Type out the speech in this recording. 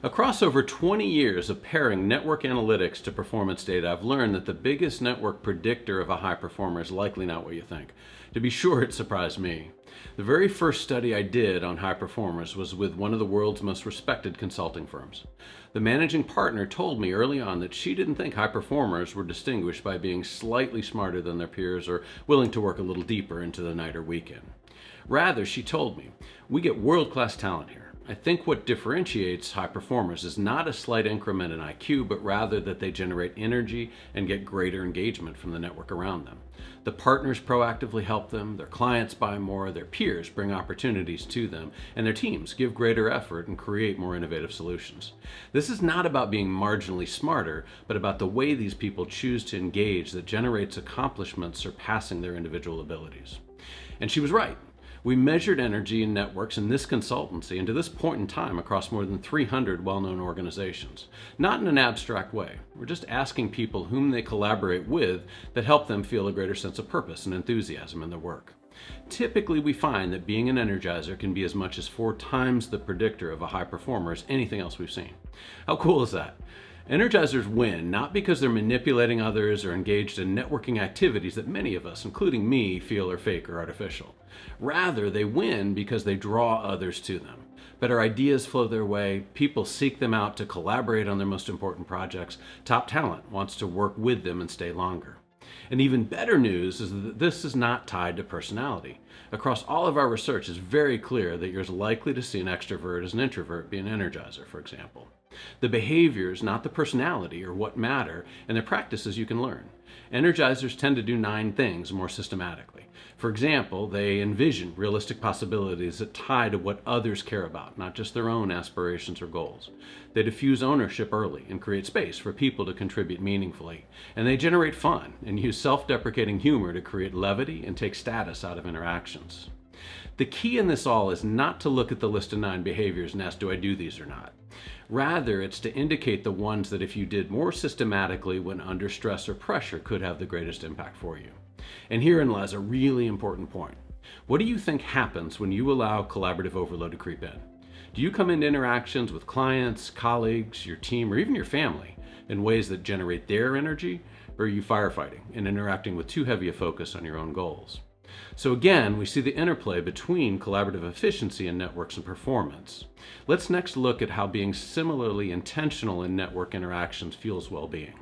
Across over 20 years of pairing network analytics to performance data, I've learned that the biggest network predictor of a high performer is likely not what you think. To be sure, it surprised me. The very first study I did on high performers was with one of the world's most respected consulting firms. The managing partner told me early on that she didn't think high performers were distinguished by being slightly smarter than their peers or willing to work a little deeper into the night or weekend. Rather, she told me, we get world-class talent here. I think what differentiates high performers is not a slight increment in IQ, but rather that they generate energy and get greater engagement from the network around them. The partners proactively help them, their clients buy more, their peers bring opportunities to them, and their teams give greater effort and create more innovative solutions. This is not about being marginally smarter, but about the way these people choose to engage that generates accomplishments surpassing their individual abilities. And she was right. We measured energy in networks in this consultancy and to this point in time across more than 300 well-known organizations. Not in an abstract way. We're just asking people whom they collaborate with that help them feel a greater sense of purpose and enthusiasm in their work. Typically, we find that being an Energizer can be as much as 4 times the predictor of a high performer as anything else we've seen. How cool is that? Energizers win not because they're manipulating others or engaged in networking activities that many of us, including me, feel are fake or artificial. Rather, they win because they draw others to them. Better ideas flow their way, people seek them out to collaborate on their most important projects, top talent wants to work with them and stay longer. And even better news is that this is not tied to personality. Across all of our research, it's very clear that you're as likely to see an extrovert as an introvert be an Energizer, for example. The behaviors, not the personality, are what matter, and the practices you can learn. Energizers tend to do 9 things more systematically. For example, they envision realistic possibilities that tie to what others care about, not just their own aspirations or goals. They diffuse ownership early and create space for people to contribute meaningfully. And they generate fun and use self-deprecating humor to create levity and take status out of interactions. The key in this all is not to look at the list of 9 behaviors and ask, do I do these or not? Rather, it's to indicate the ones that if you did more systematically when under stress or pressure could have the greatest impact for you. And herein lies a really important point. What do you think happens when you allow collaborative overload to creep in? Do you come into interactions with clients, colleagues, your team, or even your family in ways that generate their energy? Or are you firefighting and interacting with too heavy a focus on your own goals? So again, we see the interplay between collaborative efficiency in networks and performance. Let's next look at how being similarly intentional in network interactions fuels well-being.